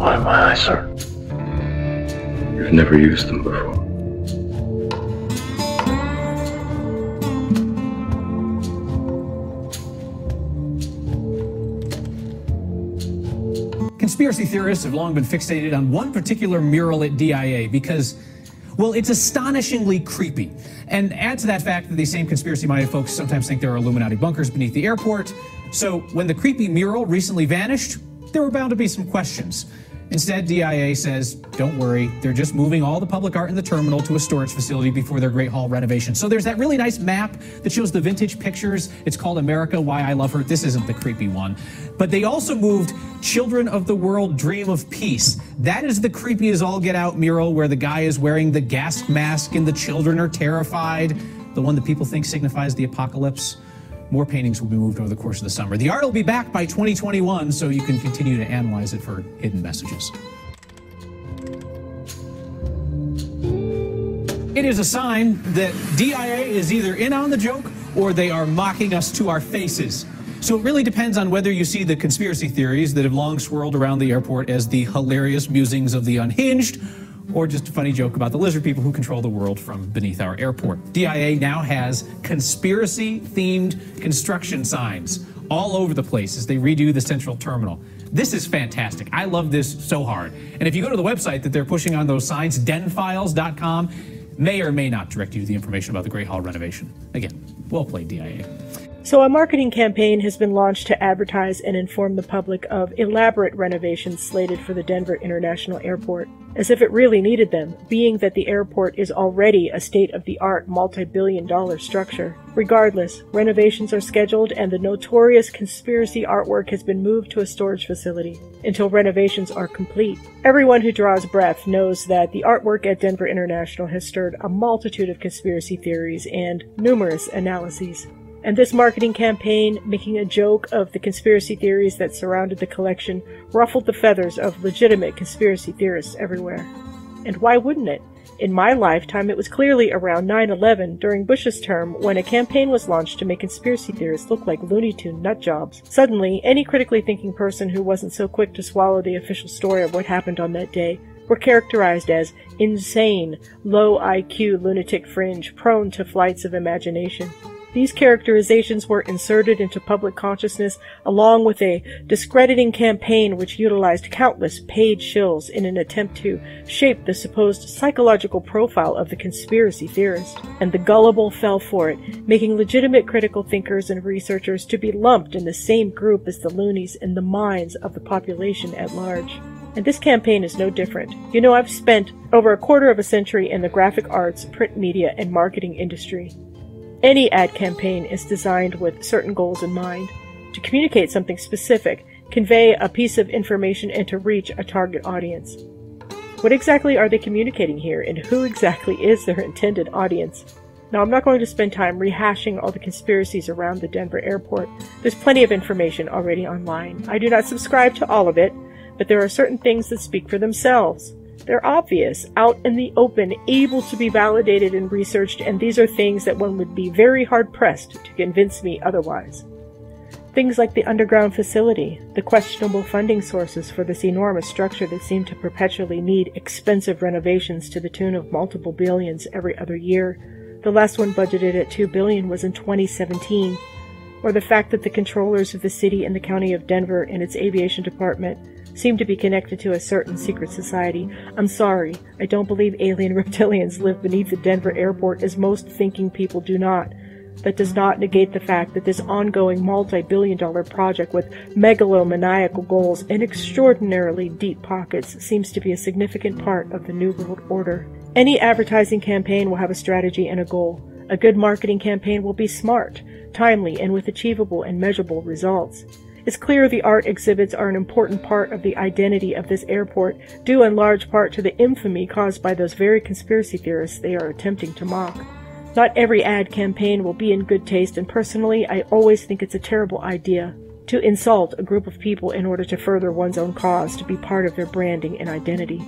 Why my eyes, sir? You've never used them before. Conspiracy theorists have long been fixated on one particular mural at DIA because, well, it's astonishingly creepy. And add to that fact that these same conspiracy-minded folks sometimes think there are Illuminati bunkers beneath the airport. So when the creepy mural recently vanished, there were bound to be some questions. Instead, DIA says, don't worry, they're just moving all the public art in the terminal to a storage facility before their Great Hall renovation. So there's that really nice map that shows the vintage pictures. It's called America, Why I Love Her. This isn't the creepy one. But they also moved Children of the World Dream of Peace. That is the creepy as all get out mural where the guy is wearing the gas mask and the children are terrified. The one that people think signifies the apocalypse. More paintings will be moved over the course of the summer. The art will be back by 2021, so you can continue to analyze it for hidden messages. It is a sign that DIA is either in on the joke or they are mocking us to our faces. So it really depends on whether you see the conspiracy theories that have long swirled around the airport as the hilarious musings of the unhinged, or just a funny joke about the lizard people who control the world from beneath our airport. DIA now has conspiracy-themed construction signs all over the place as they redo the central terminal. This is fantastic. I love this so hard. And if you go to the website that they're pushing on those signs, denfiles.com, may or may not direct you to the information about the Great Hall renovation. Again, well played, DIA. So a marketing campaign has been launched to advertise and inform the public of elaborate renovations slated for the Denver International Airport, as if it really needed them, being that the airport is already a state-of-the-art multi-billion-dollar structure. Regardless, renovations are scheduled and the notorious conspiracy artwork has been moved to a storage facility until renovations are complete. Everyone who draws breath knows that the artwork at Denver International has stirred a multitude of conspiracy theories and numerous analyses. And this marketing campaign, making a joke of the conspiracy theories that surrounded the collection, ruffled the feathers of legitimate conspiracy theorists everywhere. And why wouldn't it? In my lifetime, it was clearly around 9/11 during Bush's term when a campaign was launched to make conspiracy theorists look like Looney Tune nutjobs. Suddenly, any critically thinking person who wasn't so quick to swallow the official story of what happened on that day were characterized as insane, low IQ lunatic fringe, prone to flights of imagination. These characterizations were inserted into public consciousness along with a discrediting campaign which utilized countless paid shills in an attempt to shape the supposed psychological profile of the conspiracy theorist. And the gullible fell for it, making legitimate critical thinkers and researchers to be lumped in the same group as the loonies in the minds of the population at large. And this campaign is no different. You know, I've spent over a quarter of a century in the graphic arts, print media, and marketing industry. Any ad campaign is designed with certain goals in mind, to communicate something specific, convey a piece of information, and to reach a target audience. What exactly are they communicating here, and who exactly is their intended audience? Now, I'm not going to spend time rehashing all the conspiracies around the Denver airport. There's plenty of information already online. I do not subscribe to all of it, but there are certain things that speak for themselves. They're obvious, out in the open, able to be validated and researched, and these are things that one would be very hard-pressed to convince me otherwise. Things like the underground facility, the questionable funding sources for this enormous structure that seem to perpetually need expensive renovations to the tune of multiple billions every other year. The last one budgeted at $2 billion was in 2017. Or the fact that the controllers of the city and the county of Denver and its aviation department seem to be connected to a certain secret society. I'm sorry, I don't believe alien reptilians live beneath the Denver airport as most thinking people do not. That does not negate the fact that this ongoing multi-billion-dollar project with megalomaniacal goals and extraordinarily deep pockets seems to be a significant part of the New World Order. Any advertising campaign will have a strategy and a goal. A good marketing campaign will be smart, timely, and with achievable and measurable results. It's clear the art exhibits are an important part of the identity of this airport, due in large part to the infamy caused by those very conspiracy theorists they are attempting to mock. Not every ad campaign will be in good taste, and personally, I always think it's a terrible idea to insult a group of people in order to further one's own cause, to be part of their branding and identity.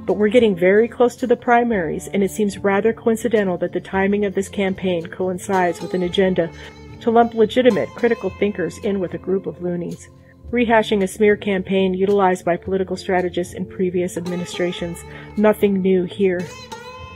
But we're getting very close to the primaries, and it seems rather coincidental that the timing of this campaign coincides with an agenda to lump legitimate critical thinkers in with a group of loonies. rehashing a smear campaign utilized by political strategists in previous administrations. Nothing new here.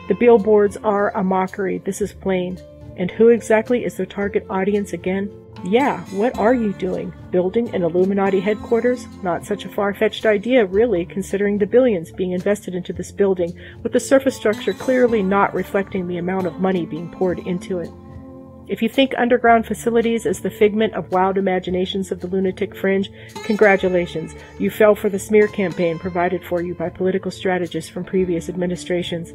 The billboards are a mockery, this is plain. And who exactly is their target audience again? Yeah, what are you doing? Building an Illuminati headquarters? Not such a far-fetched idea, really, considering the billions being invested into this building, with the surface structure clearly not reflecting the amount of money being poured into it. If you think underground facilities is the figment of wild imaginations of the lunatic fringe, congratulations, you fell for the smear campaign provided for you by political strategists from previous administrations.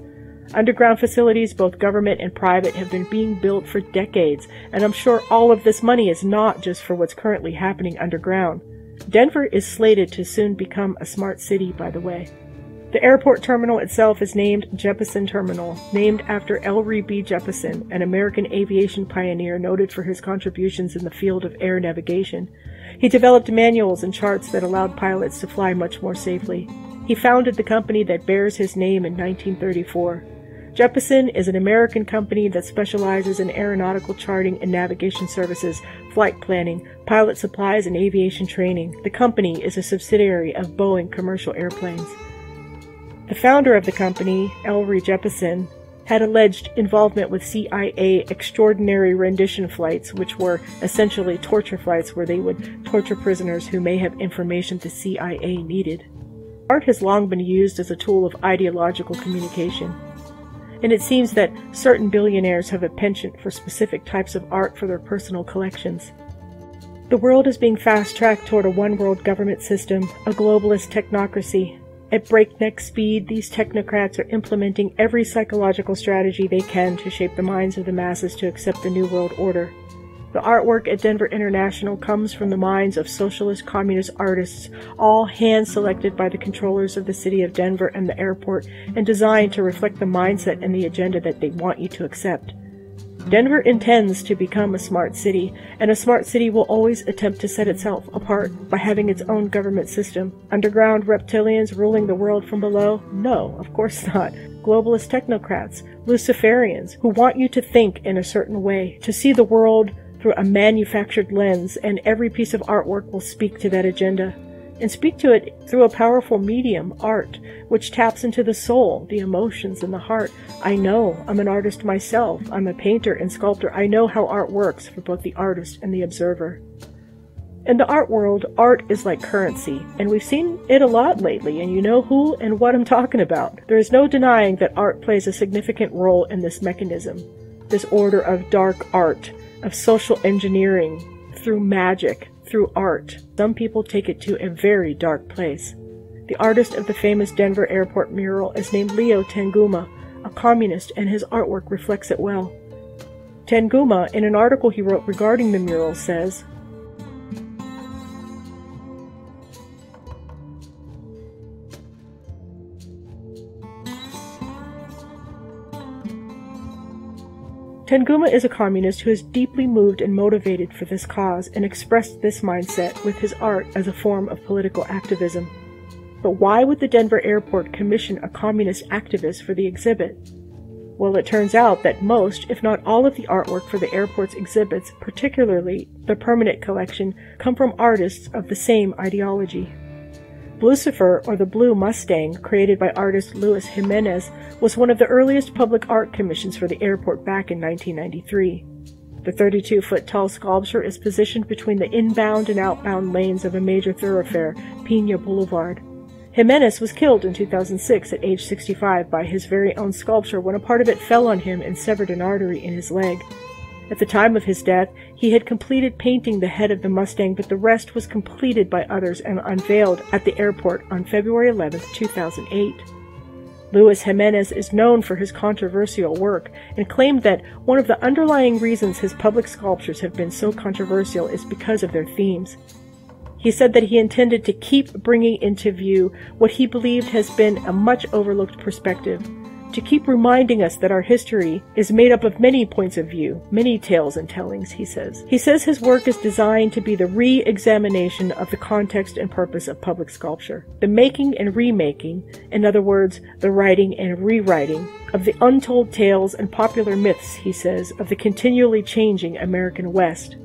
Underground facilities, both government and private, have been being built for decades, and I'm sure all of this money is not just for what's currently happening underground. Denver is slated to soon become a smart city, by the way. The airport terminal itself is named Jeppesen Terminal, named after Ellery B. Jeppesen, an American aviation pioneer noted for his contributions in the field of air navigation. He developed manuals and charts that allowed pilots to fly much more safely. He founded the company that bears his name in 1934. Jeppesen is an American company that specializes in aeronautical charting and navigation services, flight planning, pilot supplies, and aviation training. The company is a subsidiary of Boeing Commercial Airplanes. The founder of the company, Ellery Jeppesen, had alleged involvement with CIA extraordinary rendition flights, which were essentially torture flights where they would torture prisoners who may have information the CIA needed. Art has long been used as a tool of ideological communication, and it seems that certain billionaires have a penchant for specific types of art for their personal collections. The world is being fast-tracked toward a one-world government system, a globalist technocracy. At breakneck speed, these technocrats are implementing every psychological strategy they can to shape the minds of the masses to accept the New World Order. The artwork at Denver International comes from the minds of socialist communist artists, all hand-selected by the controllers of the city of Denver and the airport, and designed to reflect the mindset and the agenda that they want you to accept. Denver intends to become a smart city, and a smart city will always attempt to set itself apart by having its own government system. Underground reptilians ruling the world from below? No, of course not. Globalist technocrats, Luciferians, who want you to think in a certain way, to see the world through a manufactured lens, and every piece of artwork will speak to that agenda. And speak to it through a powerful medium, art, which taps into the soul, the emotions, and the heart. I know. I'm an artist myself. I'm a painter and sculptor. I know how art works for both the artist and the observer. In the art world, art is like currency, and we've seen it a lot lately, and you know who and what I'm talking about. There is no denying that art plays a significant role in this mechanism, this order of dark art, of social engineering, through magic, through art. Some people take it to a very dark place. The artist of the famous Denver airport mural is named Leo Tanguma, a communist, and his artwork reflects it well. Tanguma, in an article he wrote regarding the mural, says, Tanguma is a communist who is deeply moved and motivated for this cause and expressed this mindset with his art as a form of political activism. But why would the Denver airport commission a communist activist for the exhibit? Well, it turns out that most, if not all of the artwork for the airport's exhibits, particularly the permanent collection, come from artists of the same ideology. Lucifer, or the Blue Mustang, created by artist Luis Jimenez, was one of the earliest public art commissions for the airport back in 1993. The 32-foot-tall sculpture is positioned between the inbound and outbound lanes of a major thoroughfare, Pena Boulevard. Jimenez was killed in 2006 at age 65 by his very own sculpture when a part of it fell on him and severed an artery in his leg. At the time of his death, he had completed painting the head of the Mustang, but the rest was completed by others and unveiled at the airport on February 11, 2008. Luis Jimenez is known for his controversial work and claimed that one of the underlying reasons his public sculptures have been so controversial is because of their themes. He said that he intended to keep bringing into view what he believed has been a much overlooked perspective, to keep reminding us that our history is made up of many points of view, many tales and tellings, he says. He says his work is designed to be the re-examination of the context and purpose of public sculpture, the making and remaking, in other words, the writing and rewriting, of the untold tales and popular myths, he says, of the continually changing American West.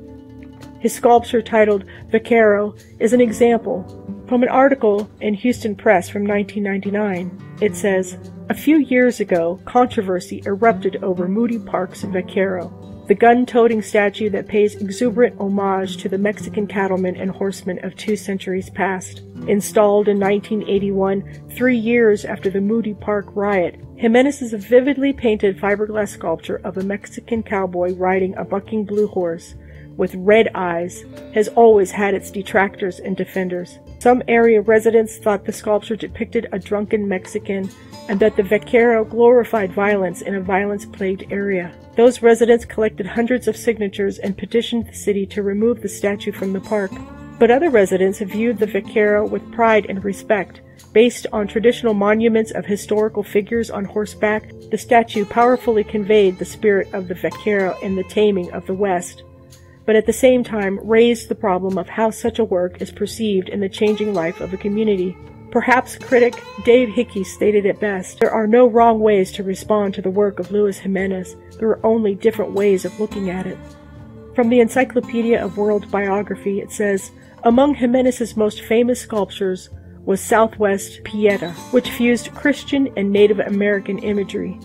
His sculpture titled Vaquero is an example. From an article in Houston Press from 1999, it says, "A few years ago, controversy erupted over Moody Park's Vaquero, the gun-toting statue that pays exuberant homage to the Mexican cattlemen and horsemen of 2 centuries past. Installed in 1981, 3 years after the Moody Park riot, Jimenez's vividly painted fiberglass sculpture of a Mexican cowboy riding a bucking blue horse with red eyes has always had its detractors and defenders. Some area residents thought the sculpture depicted a drunken Mexican and that the Vaquero glorified violence in a violence-plagued area. Those residents collected hundreds of signatures and petitioned the city to remove the statue from the park. But other residents viewed the Vaquero with pride and respect. Based on traditional monuments of historical figures on horseback, the statue powerfully conveyed the spirit of the Vaquero in the taming of the West, but at the same time raised the problem of how such a work is perceived in the changing life of a community. Perhaps critic Dave Hickey stated it best, "There are no wrong ways to respond to the work of Luis Jimenez. There are only different ways of looking at it." From the Encyclopedia of World Biography, it says, "Among Jimenez's most famous sculptures was Southwest Pieta, which fused Christian and Native American imagery.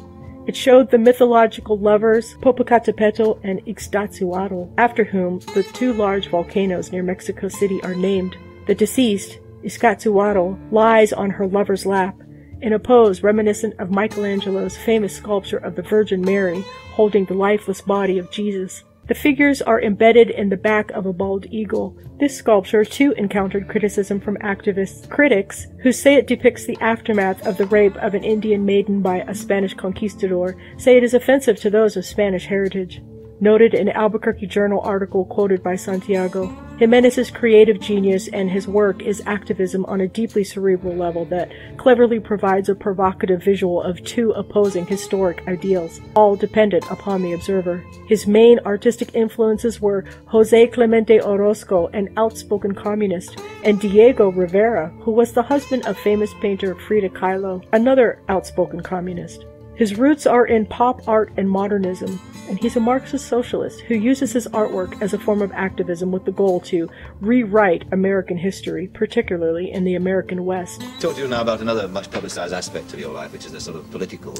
It showed the mythological lovers Popocatépetl and Ixtaczoatl, after whom the 2 large volcanoes near Mexico City are named. The deceased, Ixtaczoatl, lies on her lover's lap, in a pose reminiscent of Michelangelo's famous sculpture of the Virgin Mary holding the lifeless body of Jesus. The figures are embedded in the back of a bald eagle. This sculpture too encountered criticism from activists. Critics, who say it depicts the aftermath of the rape of an Indian maiden by a Spanish conquistador, say it is offensive to those of Spanish heritage. Noted in Albuquerque Journal article quoted by Santiago, Jimenez's creative genius and his work is activism on a deeply cerebral level that cleverly provides a provocative visual of 2 opposing historic ideals, all dependent upon the observer. His main artistic influences were José Clemente Orozco, an outspoken communist, and Diego Rivera, who was the husband of famous painter Frida Kahlo, another outspoken communist. His roots are in pop art and modernism, and he's a Marxist socialist who uses his artwork as a form of activism with the goal to rewrite American history, particularly in the American West. Talk to you now about another much publicized aspect of your life, which is the sort of political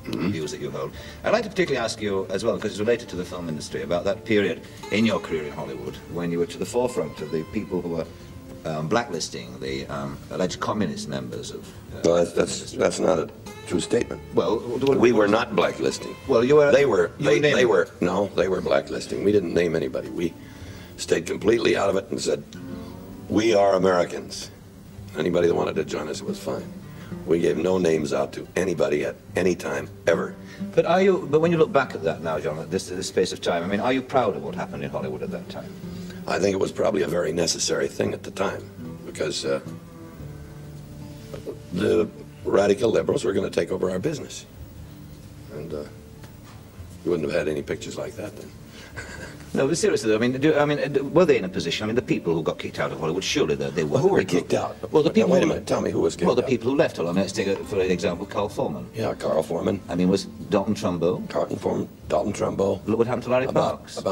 views that you hold. I'd like to particularly ask you as well, because it's related to the film industry, about that period in your career in Hollywood when you were to the forefront of the people who were blacklisting the alleged communist members of... well, that's not a true statement. Well, we were not blacklisting. Well, you were... They were blacklisting. We didn't name anybody. We stayed completely out of it and said, we are Americans. Anybody that wanted to join us was fine. We gave no names out to anybody at any time, ever. But when you look back at that now, John, at this space of time, I mean, are you proud of what happened in Hollywood at that time? I think it was probably a very necessary thing at the time, because the radical liberals were going to take over our business. And you wouldn't have had any pictures like that then. No, but seriously, though, I mean, were they in a position? I mean, the people who got kicked out of Hollywood, surely they were. Who were kicked out? Well, the people. Now, wait a minute. Tell me who was kicked out. Well, the people who left Hollywood. Let's take, for example, Carl Foreman. Yeah, Carl Foreman. I mean, was Dalton Trumbo? Dalton Trumbo. Look what happened to Larry Parks.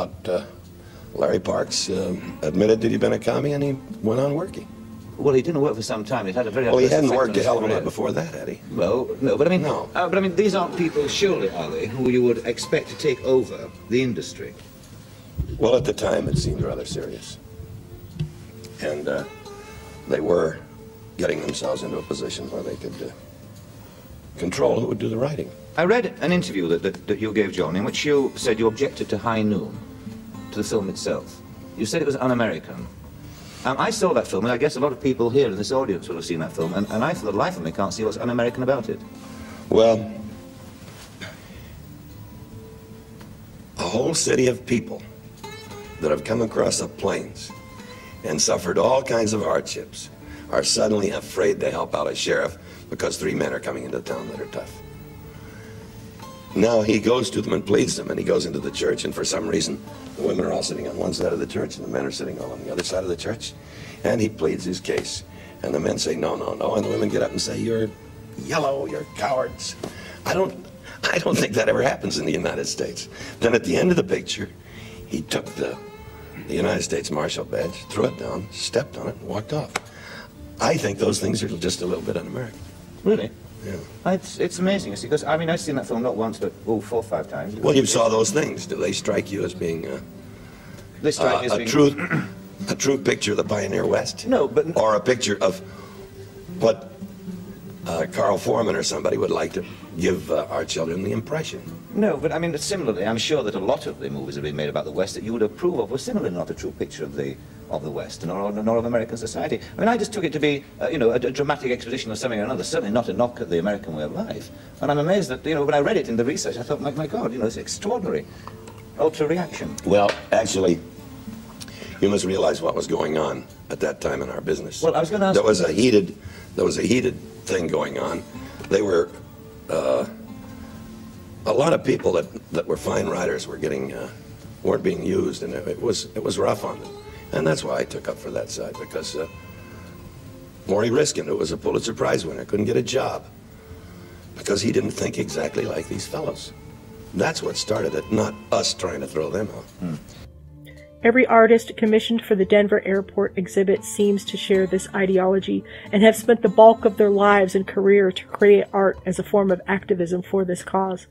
Larry Parks admitted that he'd been a commie, and he went on working. Well, he didn't work for some time. It had a very... Well, he hadn't worked a hell of a lot before that, had he? Well, no, but I mean... No. But I mean, these aren't people, surely, are they, who you would expect to take over the industry? Well, at the time, it seemed rather serious. And they were getting themselves into a position where they could control who would do the writing. I read an interview that you gave, John, in which you said you objected to High Noon, to the film itself. You said it was un-American. I saw that film, and I guess a lot of people here in this audience will have seen that film, and I, for the life of me, can't see what's un-American about it. Well, a whole city of people that have come across the plains and suffered all kinds of hardships are suddenly afraid to help out a sheriff because 3 men are coming into town that are tough. Now he goes to them and pleads them, and he goes into the church, and for some reason the women are all sitting on one side of the church and the men are sitting all on the other side of the church, and he pleads his case, and the men say no, no, no, and the women get up and say, you're yellow, you're cowards. I don't think that ever happens in the United States. Then at the end of the picture, he took the the United States Marshal badge, threw it down, stepped on it, and walked off. I think those things are just a little bit un-American. Really? Yeah. It's amazing, you see, because, I mean, I've seen that film not once, but, 4 or 5 times. Well, you saw those things. Do they strike you as being They strike me as being... a true picture of the pioneer West? No, but... Or a picture of what Carl Foreman or somebody would like to give our children the impression? No, but I mean, similarly, I'm sure that a lot of the movies that have been made about the West that you would approve of were similarly not a true picture of the West, nor of American society. I mean, I just took it to be, a dramatic exposition of something or another, certainly not a knock at the American way of life. And I'm amazed that, when I read it in the research, I thought, my God, it's extraordinary. Ultra reaction. Well, actually, you must realize what was going on at that time in our business. Well, I was going to ask... There was a heated thing going on. They were... a lot of people that were fine writers were weren't being used, and it was rough on them. And that's why I took up for that side, because Maury Riskin, who was a Pulitzer Prize winner, couldn't get a job because he didn't think exactly like these fellows. That's what started it, not us trying to throw them out. Every artist commissioned for the Denver Airport exhibit seems to share this ideology and have spent the bulk of their lives and career to create art as a form of activism for this cause.